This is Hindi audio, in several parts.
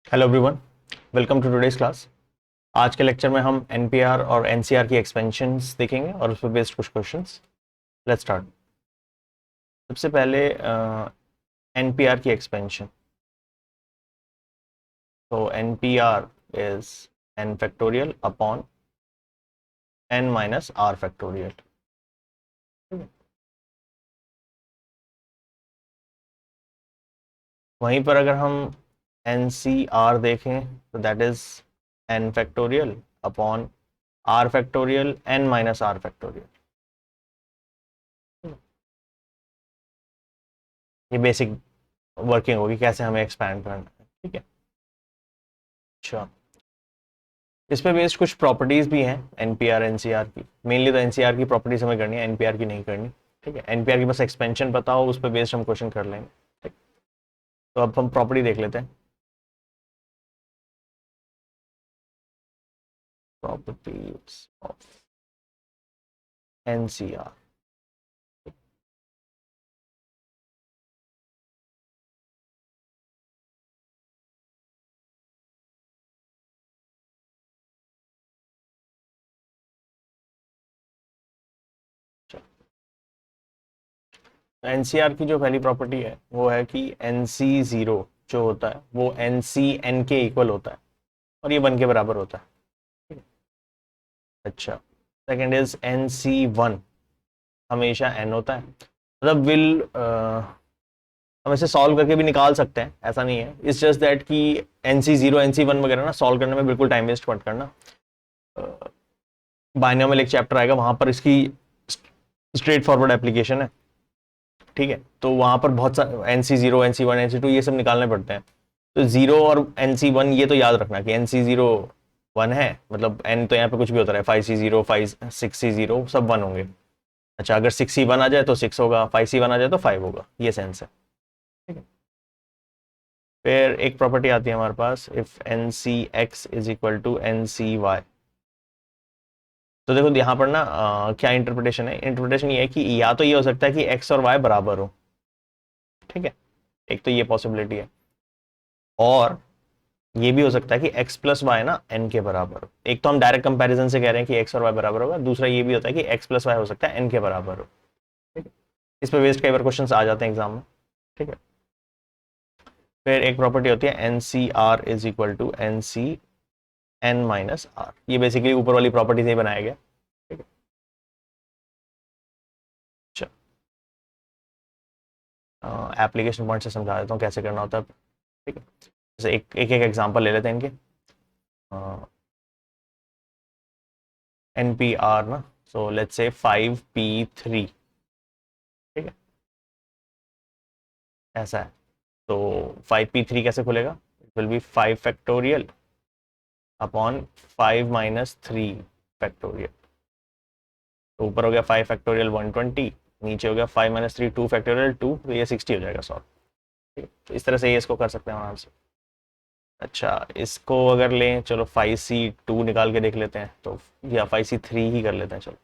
Hello everyone, welcome to today's class. आज के लेक्चर में हम एनपीआर और एनसीआर की एक्सपेंशंस देखेंगे और उस पर बेस्ड कुछ क्वेश्चंस। Let's start. सबसे पहले एनपीआर की एक्सपेंशन। तो NPR is N factorial upon N minus R factorial. वहीं पर अगर हम एनसीआर देखें तो that is N factorial upon R factorial N minus R factorial. ये बेसिक वर्किंग होगी, कैसे हमें एक्सपैंड करना है। ठीक है। अच्छा, इस पे बेस्ड कुछ प्रॉपर्टीज भी हैं एनपीआर एनसीआर की। मेनली तो एनसीआर की प्रॉपर्टीज हमें करनी है, एनपीआर की नहीं करनी। ठीक है, एनपीआर की बस एक्सपेंशन पता हो, उस पे बेस्ड हम क्वेश्चन कर लेंगे। ठीक, तो अब हम प्रॉपर्टी देख लेते हैं। Properties of NCR. एनसीआर की जो पहली प्रॉपर्टी है वो है कि एनसी जीरो जो होता है वो एनसी एन के इक्वल होता है और ये वन के बराबर होता है। ठीक है? अच्छा, second is N C one हमेशा एन होता है। मतलब विल हम इसे सॉल्व करके भी निकाल सकते हैं, ऐसा नहीं है। इट्स जस्ट दैट कि N C zero N C one वगैरह ना सॉल्व करने में बिल्कुल टाइम वेस्ट मत करना। बाइनोमियल एक चैप्टर आएगा, वहां पर इसकी स्ट्रेट फॉरवर्ड एप्लीकेशन है। ठीक है, तो वहां पर बहुत सारे N C zero N C one N C two ये सब निकालने पड़ते हैं। तो जीरो और एन सी वन ये तो याद रखना कि एन सी जीरो वन है, मतलब एन तो यहाँ पे कुछ भी होता है, five C zero five six C zero सब वन होंगे। अच्छा, अगर सिक्स सी वन आ जाए तो सिक्स होगा, फाइव सी वन आ जाए तो फाइव होगा, ये सेंस है। ठीक है, फिर एक प्रॉपर्टी आती है हमारे पास, if N C X is equal to N C Y. तो देखो यहाँ पर ना क्या इंटरप्रिटेशन है। इंटरप्रिटेशन ये है कि या तो ये हो सकता है कि एक्स और वाई बराबर हो। ठीक है, एक तो ये पॉसिबिलिटी है, और ये भी हो सकता है कि एक्स प्लस वाई ना एन के बराबर हो। एक तो हम डायरेक्ट कंपैरिजन से कह रहे हैं कि एक्स और वाई बराबर होगा, दूसरा ये भी होता है कि एक्स प्लस वाई हो सकता है एन के बराबर हो। ठीक है, इस पर बेस्ड कई बार क्वेश्चन आ जाते हैं एग्जाम में। ठीक है, फिर एक प्रॉपर्टी होती है N C R is equal to N C N minus R. ये बेसिकली ऊपर वाली प्रॉपर्टी से ही बनाया गया। ठीक है, अच्छा, एप्लीकेशन पॉइंट से समझा देता हूँ कैसे करना होता है। ठीक है, जैसे एक एक एग्जांपल ले लेते हैं इनके। एन पी आर ना, so let's say five P three. ठीक है, ऐसा है। तो फाइव पी थ्री कैसे खुलेगा? It will be five factorial upon five minus three factorial. तो ऊपर हो गया फाइव फैक्टोरियल 120, नीचे हो गया five minus three two factorial two, तो ये 60 हो जाएगा सॉल्व। ठीक है, तो इस तरह से ये इसको कर सकते हैं आराम से। अच्छा, इसको अगर लें, चलो फाइव सी टू निकाल के देख लेते हैं, तो या फाइव सी थ्री ही कर लेते हैं, चलो।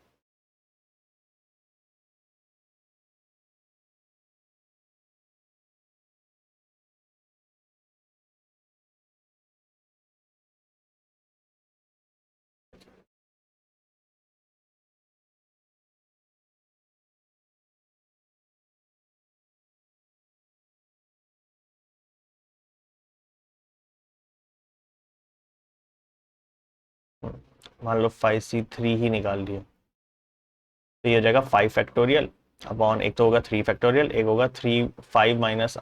मान लो फाइव सी थ्री ही निकाल लिए, तो ये हो जाएगा फाइव फैक्टोरियल अपॉन, एक तो होगा थ्री फैक्टोरियल, एक होगा three five minus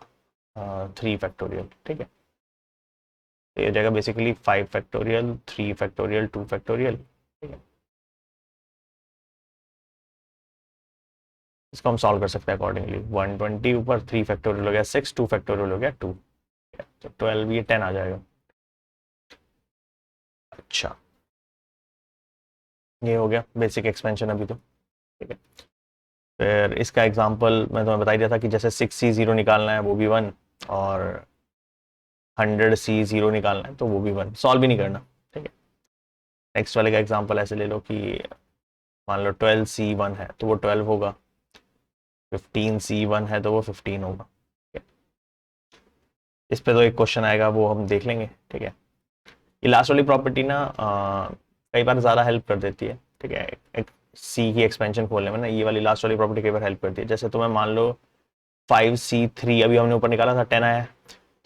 three factorial. ठीक है, तो ये हो जाएगा basically five factorial three factorial two factorial. ठीक है, इसको हम सॉल्व कर सकते हैं अकॉर्डिंगली। 120 ऊपर थ्री फैक्टोरियल हो गया सिक्स, टू फैक्टोरियल हो गया टू, तो 12 ये 10 आ जाएगा। अच्छा, ये हो गया बेसिक एक्सपेंशन अभी तो। ठीक है, फिर इसका एग्जांपल मैं तुम्हें बता ही दिया था कि जैसे सिक्स सी जीरो निकालना है वो भी वन, और हंड्रेड सी जीरो निकालना है तो वो भी वन, सॉल्व भी नहीं करना। ठीक है, नेक्स्ट वाले का एग्जांपल ऐसे ले लो कि मान लो ट्वेल्व सी वन है तो वो ट्वेल्व होगा, फिफ्टीन सी वन है तो वो फिफ्टीन होगा। ठीक है, इस पे तो एक क्वेश्चन आएगा, वो हम देख लेंगे, ठीक है। ये लास्ट वाली प्रॉपर्टी ना कई बार ज़्यादा हेल्प कर देती है, ठीक है, एक सी की एक्सपेंशन खोलने में ना, ये वाली लास्ट वाली प्रॉपर्टी कई बार हेल्प करती है। जैसे तुम्हें मान लो 5C3 अभी हमने ऊपर निकाला था 10 आया,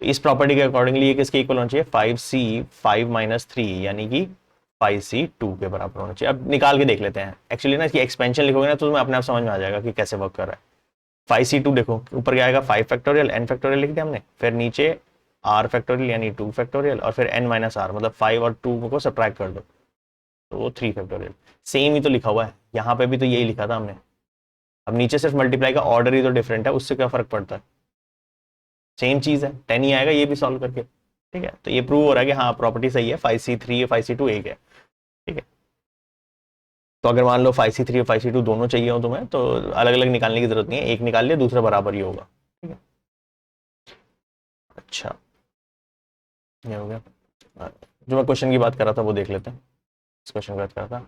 तो इस प्रॉपर्टी के अकॉर्डिंगली ये किसके इक्वल होना चाहिए, 5C5 - 3 यानी कि 5C2 के बराबर होना चाहिए। अब निकाल के देख लेते हैं। एक्चुअली ना इसकी एक्सपेंशन लिखोगे ना तो तुम्हें अपने आप समझ में आ जाएगा कि कैसे वर्क कर रहा है। 5C2 देखो ऊपर क्या आएगा, 5 फैक्टोरियल n फैक्टोरियल लिख दिया हमने, फिर नीचे r फैक्टोरियल यानी 2 फैक्टोरियल, और फिर n - r मतलब 5 और 2 को सब्ट्रैक्ट कर दो तो वो 3 फैक्टोरियल। सेम ही तो लिखा हुआ है यहाँ पे भी, तो यही लिखा था हमने। अब नीचे सिर्फ मल्टीप्लाई का ऑर्डर ही तो डिफरेंट है, उससे क्या फर्क पड़ता है, सेम चीज है, 10 ही आएगा ये भी सॉल्व करके, ठीक है। तो ये प्रूव हो रहा है कि हाँ प्रॉपर्टी सही है, 5C3 या 5C2 एक है, ठीक है। तो अगर मान लो 5C3 और 5C2 दोनों चाहिए हो तुम्हें, तो अलग अलग निकालने की जरूरत नहीं है, एक निकाल लिया दूसरा बराबर ही होगा, ठीक है। अच्छा ये हो गया। जो मैं क्वेश्चन की बात कर रहा था वो देख लेते हैं। इस क्वेश्चन की बात कर रहा था,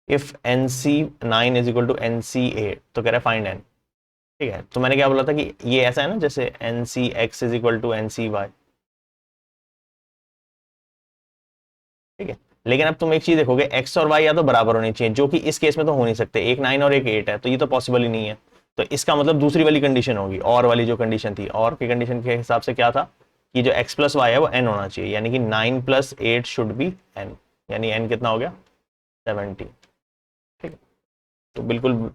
इफ NC9 = NC8, तो कह रहा है फाइंड n, ठीक है। तो मैंने क्या बोला था कि ये ऐसा है ना जैसे NCX = NCY, ठीक है। लेकिन अब तुम एक चीज देखोगे, x और y या तो बराबर होनी चाहिए, जो कि इस केस में तो हो नहीं सकते, एक 9 और एक 8 है, तो ये तो पॉसिबल ही नहीं है। तो इसका मतलब दूसरी वाली कंडीशन होगी, और वाली जो कंडीशन थी, और की कंडीशन के हिसाब से क्या था कि जो x + y है वो n होना चाहिए, यानी कि 9 + 8 शुड बी n, यानी n कितना हो गया 70, ठीक है। तो बिल्कुल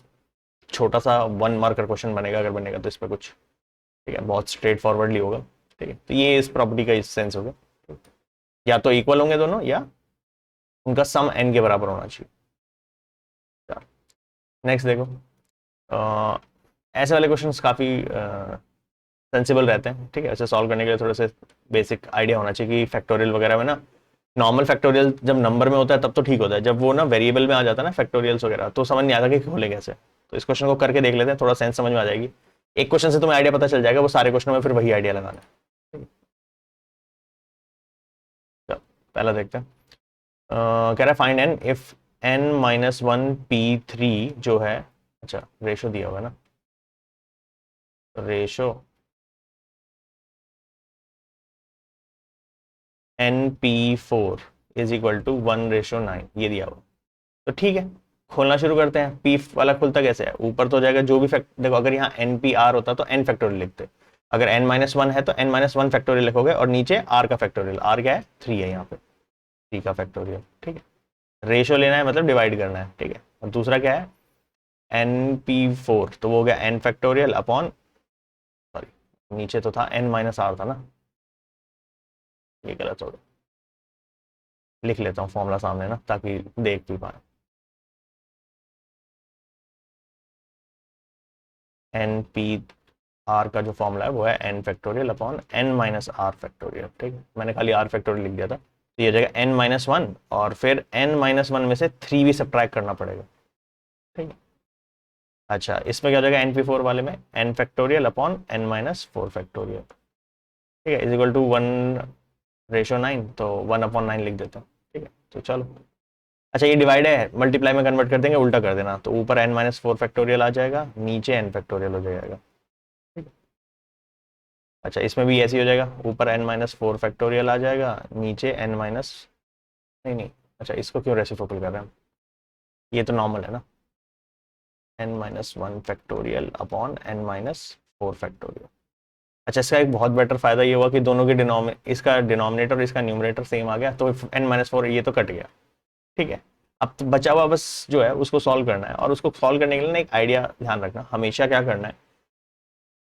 छोटा सा 1 मार्कर क्वेश्चन बनेगा, अगर बनेगा तो इस पर कुछ, ठीक है, बहुत स्ट्रेट फॉरवर्डली होगा, ठीक है। तो ये इस प्रॉपर्टी का इस सेंस हो गया, या तो इक्वल होंगे दोनों या उनका सम n के बराबर होना चाहिए। नेक्स्ट देखो, ऐसे वाले क्वेश्चंस काफ़ी सेंसिबल रहते हैं, ठीक है। ऐसे सॉल्व करने के लिए थोड़े से बेसिक आइडिया होना चाहिए कि फैक्टोरियल वगैरह में ना, नॉर्मल फैक्टोरियल जब नंबर में होता है तब तो ठीक होता है, जब वो ना वेरिएबल में आ जाता है ना फैक्टोरियल्स वगैरह, तो समझ नहीं आता कि खोले कैसे। तो इस क्वेश्चन को करके देख लेते हैं, थोड़ा सेंस समझ में आ जाएगी। एक क्वेश्चन से तुम्हें आइडिया पता चल जाएगा, वो सारे क्वेश्चन में फिर वही आइडिया लगाना है। पहला देखते हैं, कह रहा है find n if n-1 p3 जो है, अच्छा रेशो दिया होगा ना, रेशो np4 = 1:9 ये दिया हुआ, तो ठीक है। खोलना शुरू करते हैं। p वाला खुलता कैसे है, ऊपर तो हो जाएगा जो भी फैक्ट, देखो अगर यहाँ npr होता तो n फैक्टोरियल लिखते, अगर n-1 है तो n-1 फैक्टोरियल लिखोगे, और नीचे r का फैक्टोरियल, r क्या है 3 है यहाँ पे, 3 का फैक्टोरियल, ठीक है। रेशो लेना है मतलब डिवाइड करना है, ठीक है। और दूसरा क्या है np4, तो वो हो गया n फैक्टोरियल अपॉन, सॉरी नीचे तो था n-r था ना, ये गलत हो गया, लिख लेता हूँ फॉर्मूला सामने ना ताकि देख भी पाए। np r का जो फॉर्मूला है वो है n factorial upon n-r factorial, ठीक है। मैंने खाली r फैक्टोरियल लिख दिया था, तो ये जगह n-1 और फिर n-1 में से 3 भी सब्ट्रैक्ट करना पड़ेगा, ठीक है। अच्छा इसमें क्या हो जाएगा np4 वाले में n factorial upon n-4 factorial, ठीक है, = 1:9, तो 1/9 लिख देता हूँ, ठीक है। तो चलो, अच्छा ये डिवाइड है, मल्टीप्लाई में कन्वर्ट कर देंगे, उल्टा कर देना, तो ऊपर n-4 फैक्टोरियल आ जाएगा, नीचे n फैक्टोरियल हो जाएगा, ठीक है। अच्छा इसमें भी ऐसे ही हो जाएगा, ऊपर n-4 फैक्टोरियल आ जाएगा, नीचे n माइनस, नहीं नहीं, अच्छा इसको क्यों रेसिप्रोकल कर रहे हैं, ये तो नॉर्मल है ना, n-1 factorial upon n-4 factorial. अच्छा इसका एक बहुत बेटर फायदा ये हुआ कि दोनों के इसका डिनोमिनेटर और इसका न्यूमरेटर सेम आ गया, तो n-4 ये तो कट गया, ठीक है। अब तो बचा हुआ बस जो है उसको सॉल्व करना है, और उसको सॉल्व करने के लिए ना एक आइडिया ध्यान रखना, हमेशा क्या करना है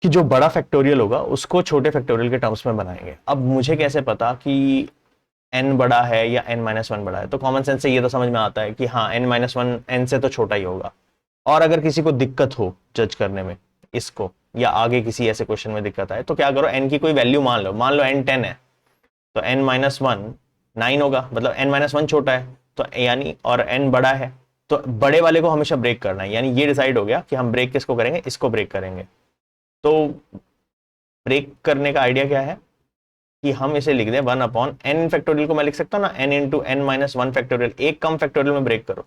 कि जो बड़ा फैक्टोरियल होगा उसको छोटे फैक्टोरियल के टर्म्स में बनाएंगे। अब मुझे कैसे पता कि n बड़ा है या n-1 बड़ा है, तो कॉमन सेंस से ये तो समझ में आता है कि हाँ n-1 n से तो छोटा ही होगा। और अगर किसी को दिक्कत हो जज करने में इसको, या आगे किसी ऐसे क्वेश्चन में दिक्कत आए, तो क्या करो, n की कोई वैल्यू मान लो n 10 है, तो n-1 9 होगा, मतलब n-1 छोटा है तो यानी, और n बड़ा है, तो बड़े वाले को हमेशा ब्रेक करना है, यानी ये डिसाइड हो गया कि हम ब्रेक किसको करेंगे, इसको ब्रेक करेंगे। तो ब्रेक करने का आइडिया क्या है कि हम इसे लिख दें 1/n फैक्टोरियल को मैं लिख सकता हूँ ना, n × n-1 फैक्टोरियल, एक कम फैक्टोरियल में ब्रेक करो,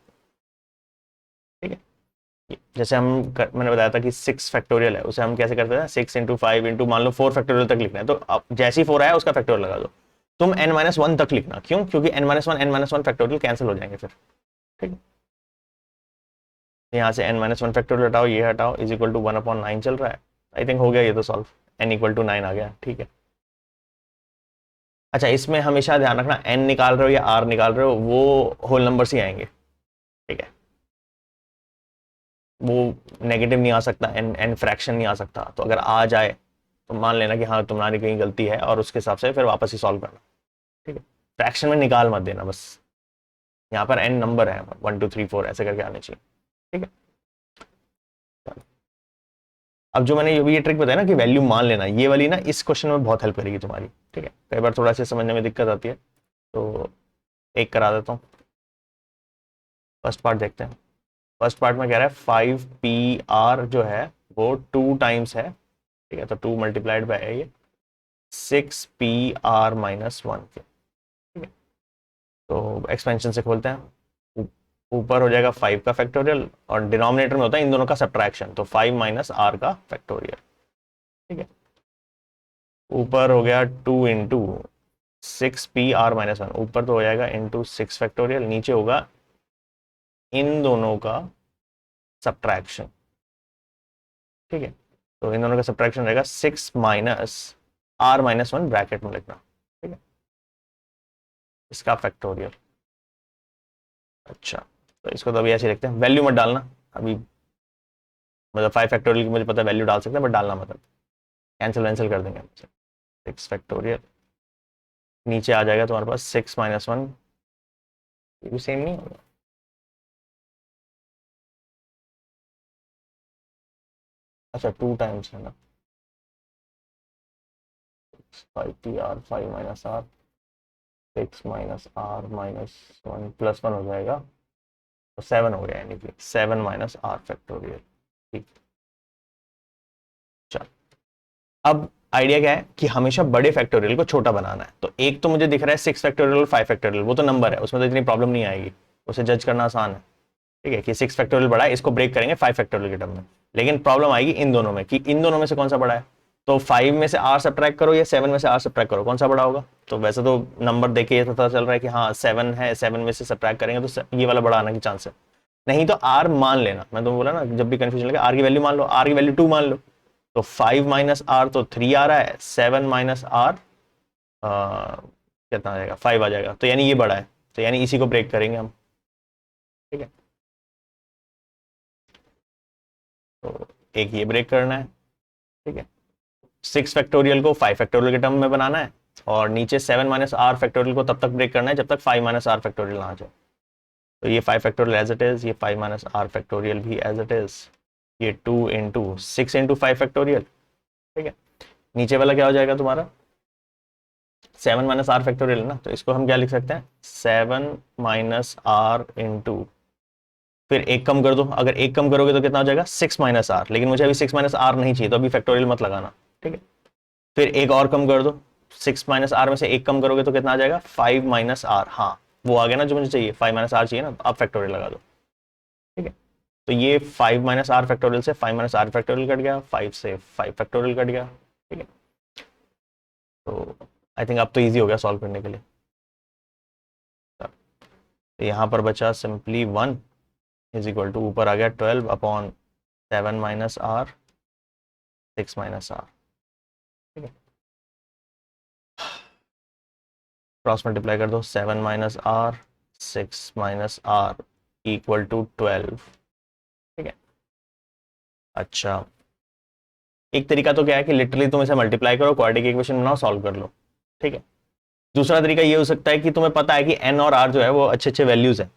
ठीक है। जैसे मैंने बताया था कि 6 फैक्टोरियल है, उसे हम कैसे करते हैं, 6 इंटू 5 इंटू मान लो 4 फैक्टोरियल तक लिखना है, तो अब जैसे ही 4 आया उसका फैक्टोरियल लगा दो। तुम n-1 तक लिखना, क्यों, क्योंकि n-1 फैक्टोरियल कैंसिल हो जाएंगे फिर। ठीक है, यहाँ से n-1 फैक्टोरियल हटाओ, ये हटाओ, इज इक्वल टू 1/9 चल रहा है। आई थिंक हो गया ये तो सॉल्व, n इक्वल टू 9 आ गया। ठीक है, अच्छा इसमें हमेशा ध्यान रखना, n निकाल रहे हो या r निकाल रहे हो, वो होल नंबर्स ही आएंगे। ठीक है, वो नेगेटिव नहीं आ सकता, एन फ्रैक्शन नहीं आ सकता। तो अगर आ जाए तो मान लेना कि हाँ तुम्हारी कहीं गलती है, और उसके हिसाब से फिर वापस ही सॉल्व करना। ठीक है, फ्रैक्शन में निकाल मत देना बस। यहाँ पर एन नंबर है, 1 2 3 4 ऐसे करके आने चाहिए। ठीक है, अब जो मैंने ये ट्रिक बताया ना कि वैल्यू मान लेना, ये वाली ना इस क्वेश्चन में बहुत हेल्प करेगी तुम्हारी। ठीक है, कई बार थोड़ा सा समझने में दिक्कत आती है, तो एक करा देता हूँ। फर्स्ट पार्ट देखते हैं। फर्स्ट पार्ट में कह रहा है 5PR जो है वो 2 टाइम्स है। ठीक है, तो 2 मल्टीप्लाइड बाय है ये 6PR-1 के। ठीक है, तो एक्सपेंशन से खोलते हैं, ऊपर हो जाएगा 5 का फैक्टोरियल, और डिनोमिनेटर में होता है इन दोनों का सब्ट्रैक्शन, तो 5 माइनस R का फैक्टोरियल। ठीक है, ऊपर हो गया 2 इंटू 6PR-1, ऊपर तो हो जाएगा इंटू 6 फैक्टोरियल, नीचे होगा इन दोनों का सब्ट्रैक्शन। ठीक है, तो इन दोनों का सब्ट्रैक्शन रहेगा 6 माइनस R-1 ब्रैकेट में लिखना। ठीक है, इसका फैक्टोरियल। अच्छा, तो इसको तो अभी ऐसे लिखते हैं, वैल्यू मत डालना अभी, मतलब 5 फैक्टोरियल की मुझे पता है वैल्यू डाल सकते हैं, बट डालना मतलब कैंसिल वैंसिल कर देंगे। 6 फैक्टोरियल, नीचे आ जाएगा तुम्हारे पास 6-1, ये भी सेम नहीं होगा। अच्छा 2 टाइम्स है ना, 5PR 5 minus R, 6 minus R-1 plus 1 हो जाएगा, तो 7 हो गया, यानी कि 7 माइनस R फैक्टोरियल। ठीक, चल अब आइडिया क्या है कि हमेशा बड़े फैक्टोरियल को छोटा बनाना है। तो एक तो मुझे दिख रहा है 6 फैक्टोरियल और 5 फैक्टोरियल, वो तो नंबर है, उसमें तो इतनी प्रॉब्लम नहीं आएगी, उसे जज करना आसान है। ठीक है, कि 6 फैक्टोरियल बड़ा है, इसको ब्रेक करेंगे 5 फैक्टोरियल के टर्म में। लेकिन प्रॉब्लम आएगी इन दोनों में, कि इन दोनों में से कौन सा बड़ा है। तो 5 में से R सब्ट्रैक्ट करो या 7 में से R सब्ट्रैक्ट करो, कौन सा बड़ा होगा। तो वैसे तो नंबर देख के ये पता चल रहा है कि हाँ 7 है, 7 में से सब्ट्रैक्ट करेंगे तो ये वाला बड़ा आने की चांस है। नहीं तो R मान लेना, मैं तो बोला ना जब भी कंफ्यूजन लगे R की वैल्यू मान लो, R की वैल्यू 2 मान लो। तो 5 माइनस R तो 3 आ रहा है, 7 माइनस R कितना आ जाएगा, 5 आ जाएगा, तो यानी ये बड़ा है, तो यानी इसी को ब्रेक करेंगे हम। ठीक है, तो एक ये ब्रेक करना है। ठीक है, 6 फैक्टोरियल को 5 फैक्टोरियल के टर्म में बनाना है, और नीचे 7 माइनस R फैक्टोरियल को तब तक ब्रेक करना है जब तक 5 माइनस R फैक्टोरियल ना आ जाए। तो ये 5 फैक्टोरियल एज इट इज, ये 5 माइनस R फैक्टोरियल भी एज इट इज, ये 2 इंटू 6 इंटू 5 फैक्टोरियल। ठीक है, नीचे वाला क्या हो जाएगा तुम्हारा, 7 माइनस R फैक्टोरियल ना, तो इसको हम क्या लिख सकते हैं, 7 माइनस R इंटू, फिर एक कम कर दो, अगर एक कम करोगे तो कितना हो जाएगा 6 माइनस R, लेकिन मुझे अभी 6 माइनस R नहीं चाहिए, तो अभी फैक्टोरियल मत लगाना। ठीक है, फिर एक और कम कर दो, 6 माइनस R में से एक कम करोगे तो कितना आ जाएगा 5 माइनस R, हाँ वो आ गया ना जो मुझे चाहिए, 5 माइनस R चाहिए ना, अब फैक्टोरियल लगा दो। ठीक है, तो ये 5 माइनस R फैक्टोरियल से 5 माइनस R फैक्टोरियल कट गया, 5 से 5 फैक्टोरियल कट गया। ठीक है, तो आई थिंक अब तो ईजी हो गया सॉल्व करने के लिए। तो यहाँ पर बचा सिंपली 1 इज इक्वल टू, ऊपर आ गया 12/7 माइनस R 6 माइनस R। ठीक है, क्रॉस मल्टीप्लाई कर दो, 7 minus R 6 minus R equal to 12। ठीक है, अच्छा एक तरीका तो क्या है कि लिटरली तुम इसे मल्टीप्लाई करो, क्वाड्रेटिक इक्वेशन बनाओ, सॉल्व कर लो। ठीक है, दूसरा तरीका ये हो सकता है कि तुम्हें पता है कि n और r जो है वो अच्छे अच्छे वैल्यूज है,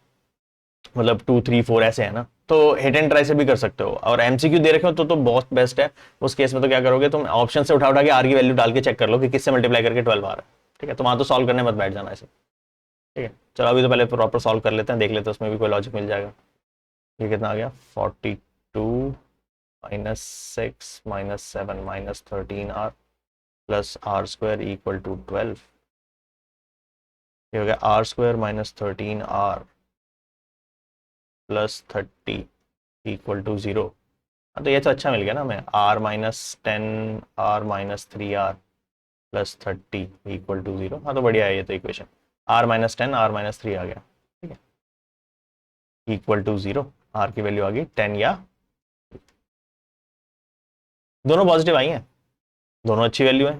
मतलब 2 3 4 ऐसे है ना, तो हिट एंड ट्राई से भी कर सकते हो, और एमसीक्यू दे रखे हो तो बहुत बेस्ट है। उस केस में तो क्या करोगे, तुम ऑप्शन से उठा उठा के r की वैल्यू डाल के चेक कर लो कि किससे मल्टीप्लाई करके 12 आ रहा है। ठीक है, तो वहां तो सॉल्व करने मत बैठ जाना ऐसे। ठीक है, चलो अभी तो पहले प्रॉपर सॉल्व कर लेते हैं, देख लेते हैं उसमें भी कोई लॉजिक मिल जाएगा। ये कितना आ गया, 42 minus 6 minus 7 minus 13R plus R² equal to 12। ये हो गया R² minus 13R plus 30 equal to 0। हाँ तो ये तो अच्छा मिल गया ना हमें, r-10 r-3r plus 30 equal to 0। हाँ तो बढ़िया है ये तो इक्वेशन, r-10 r-3 आ गया, ठीक है, इक्वल टू 0। r की वैल्यू आ गई 10 या दोनों पॉजिटिव आई हैं, दोनों अच्छी वैल्यू है,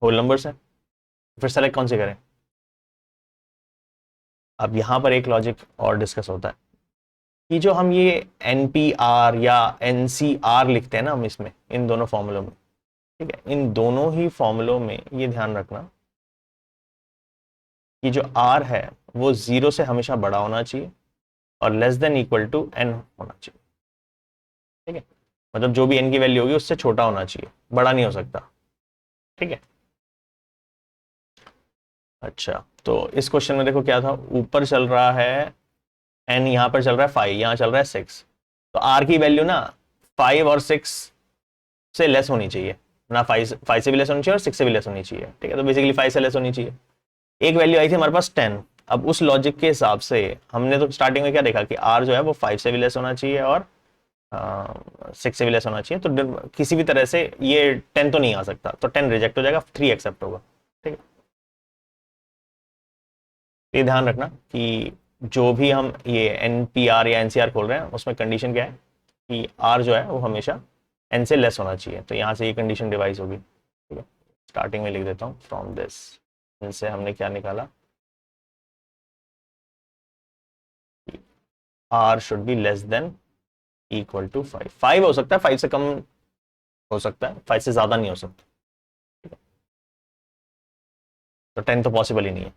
होल नंबर्स है, फिर सेलेक्ट कौन से करें। अब यहां पर एक लॉजिक और डिस्कस होता है कि जो हम ये NPR या NCR लिखते हैं ना हम इसमें, इन दोनों फॉर्मूलों में, ठीक है, इन दोनों ही फॉर्मूलों में ये ध्यान रखना कि जो R है वो 0 से हमेशा बड़ा होना चाहिए और less than equal to n होना चाहिए, ठीक है, मतलब जो भी n की वैल्यू होगी उससे छोटा होना चाहिए, बड़ा नहीं हो सकता, ठीक है। अच्छा तो इस क्वेश्चन में देखो क्या था, ऊपर चल रहा है n, यहां पर चल रहा है 5, यहां चल रहा है 6, तो r की वैल्यू ना 5 और 6 से लेस होनी चाहिए ना, 5 से भी लेस होनी चाहिए और 6 से भी लेस होनी चाहिए, ठीक है, तो बेसिकली 5 से लेस होनी चाहिए। एक वैल्यू आई थी हमारे पास 10, अब उस लॉजिक के हिसाब से हमने तो स्टार्टिंग में क्या देखा कि r जो है वो 5 से भी लेस होना चाहिए और 6 से भी लेस होना चाहिए, तो किसी भी तरह से ये 10 तो नहीं आ सकता, तो 10 रिजेक्ट हो जाएगा, 3 एक्सेप्ट होगा, ठीक है। ये ध्यान रखना कि जो भी हम ये NPR या NCR खोल रहे हैं उसमें कंडीशन क्या है कि R जो है वो हमेशा n से लेस होना चाहिए, तो यहाँ से ये कंडीशन डिवाइस होगी, ठीक है। स्टार्टिंग में लिख देता हूँ फ्रॉम दिस, इनसे हमने क्या निकाला, R should be less than equal to 5, 5 हो सकता है, 5 से कम हो सकता है, 5 से ज्यादा नहीं हो सकता, ठीक है, तो 10 तो पॉसिबल ही नहीं है,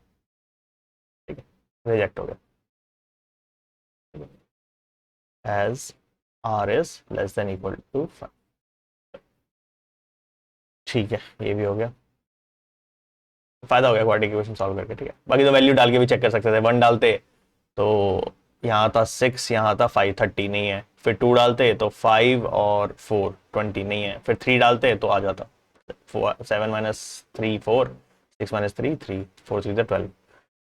ठीक है, रिजेक्ट हो गया, as R is less than equal to 5, ठीक है, ये भी हो गया, फायदा हो गया क्वाड्रेटिक इक्वेशन सॉल्व करके, ठीक है। बाकी तो वैल्यू डाल के भी चेक कर सकते थे, 1 डालते तो यहाँ था 6, यहाँ था 5, 30 नहीं है, फिर 2 डालते तो 5 और 4 20 नहीं है, फिर 3 डालते तो आ जाता 7 माइनस 3 4, 6 माइनस 3 3, 4 3 12,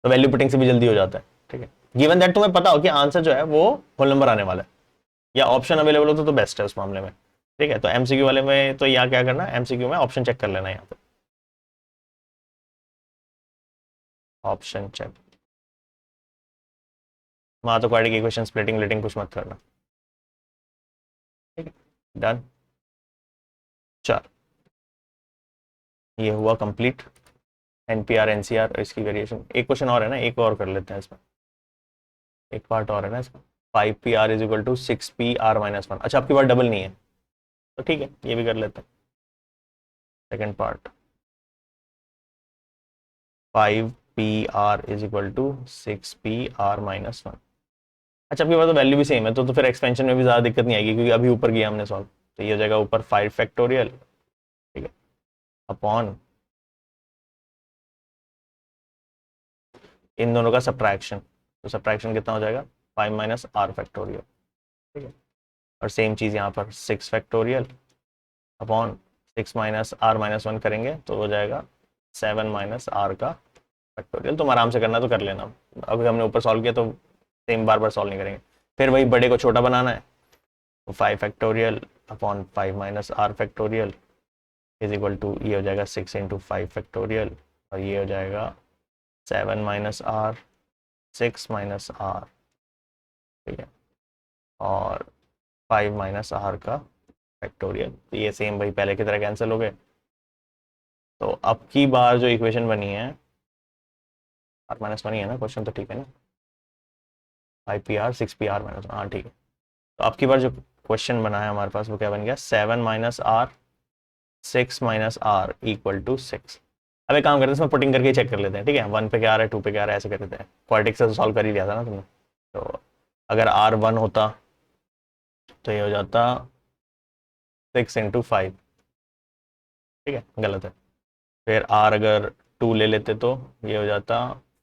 तो वैल्यू पुटिंग से भी जल्दी हो जाता है, ठीक है। गिवन दैट तुम्हें पता हो कि आंसर जो है वो होल नंबर आने वाला है या ऑप्शन अवेलेबल हो तो बेस्ट है उस मामले में, ठीक है। तो MCQ वाले में तो यहाँ क्या करना है, MCQ में ऑप्शन चेक कर लेना, यहाँ पे ऑप्शन चेक, वहां तो क्वाड्रेटिक इक्वेशन स्प्लिटिंग लिटिंग कुछ मत करना, ठीक है, डन। चल ये हुआ कंप्लीट NPR NCR इसकी वेरिएशन। एक क्वेश्चन और है ना, एक और कर लेते हैं इसमें, एक पार्ट और है ना इसका, 5PR is equal to 6PR-1। अच्छा आपकी बार डबल नहीं है तो ठीक है, ये भी कर लेते हैं। Second part 5PR is equal to 6PR-1। अच्छा आपके पास तो वैल्यू भी सेम है, तो फिर एक्सपेंशन में भी ज़्यादा दिक्कत नहीं आएगी क्योंकि अभी ऊपर किया हमने सॉल्व, तो ये हो जाएगा ऊपर 5 फैक्टोरियल, ठीक है, अपॉन इन दोनों का सब्ट्रैक्शन, तो सब्ट्रैक्शन कितना हो जाएगा 5 माइनस R फैक्टोरियल, ठीक है, और सेम चीज़ यहाँ पर 6 फैक्टोरियल अपॉन 6 माइनस R-1 करेंगे तो हो जाएगा 7 माइनस R का फैक्टोरियल। तुम आराम से करना तो कर लेना, अभी हमने ऊपर सॉल्व किया तो सेम बार बार सॉल्व नहीं करेंगे, फिर वही बड़े को छोटा बनाना है, तो 5 factorial upon 5 minus R factorial is equal to, ये हो जाएगा 6 इंटू 5 फैक्टोरियल और ये हो जाएगा 7 माइनस R 6 माइनस R, ठीक है, और 5 माइनस R का फैक्टोरियल, तो ये सेम भाई पहले की तरह कैंसिल हो गए। तो अब की बार जो इक्वेशन बनी है R-1 ही है ना क्वेश्चन, तो ठीक है ना, 5PR 6PR-1, हाँ ठीक है। तो अब की बार जो क्वेश्चन बना है हमारे पास वो क्या बन गया, 7 minus R 6 minus R equal to 6। अब एक काम करते हैं इसमें पुटिंग करके चेक कर लेते हैं, ठीक है, 1 पे क्या आ रहा है 2 पे क्या आ रहा है, ऐसे कर लेते हैं, क्वाड्रेटिक से सॉल्व कर ही लिया था ना तुमने, तो अगर R1 होता तो ये हो जाता 6 इंटू 5, ठीक है, गलत है, फिर R अगर 2 ले लेते तो ये हो जाता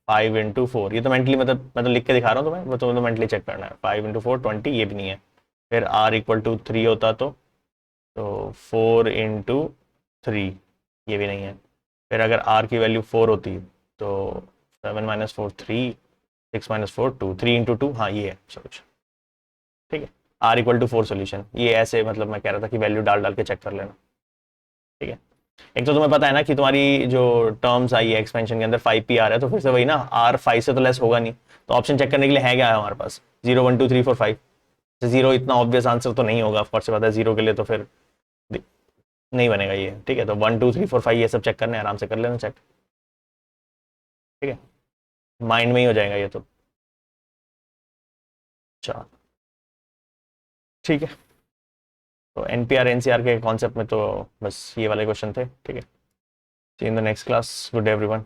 5 इंटू 4, ये तो मेंटली मतलब लिख के दिखा रहा हूँ तुम्हें, वो तुम्हें तो मेंटली चेक करना है, 5 इंटू 4 20, ये भी नहीं है, फिर R इक्वल टू 3 होता तो 4 इंटू 3, ये भी नहीं है, फिर अगर R की वैल्यू 4 होती तो 7 माइनस 4 3, 6 माइनस 4 2, 3 इंटू 2, हाँ ये है सोच, ठीक है, R इक्वल टू 4 सोल्यूशन, ये ऐसे मतलब मैं कह रहा था कि वैल्यू डाल डाल के चेक कर लेना, ठीक है। एक तो तुम्हें पता है ना कि तुम्हारी जो टर्म्स आई है एक्सपेंशन के अंदर 5p आ रहा है, तो फिर से वही ना, R 5 से तो लेस होगा नहीं, तो ऑप्शन चेक करने के लिए है क्या है हमारे पास, 0 1 2 3 4 5। जीरो इतना ऑब्वियस आंसर तो नहीं होगा, ऑफकोर्स से पता है जीरो के लिए, तो फिर नहीं बनेगा ये, ठीक है। तो 1 2 3 4 5 ये सब चेक करने, आराम से कर लेना चेक, ठीक है, माइंड में ही हो जाएगा ये तो। अच्छा, ठीक है। तो एनपीआर एनसीआर के कॉन्सेप्ट में तो बस ये वाले क्वेश्चन थे, ठीक है। See in the next class, good day everyone.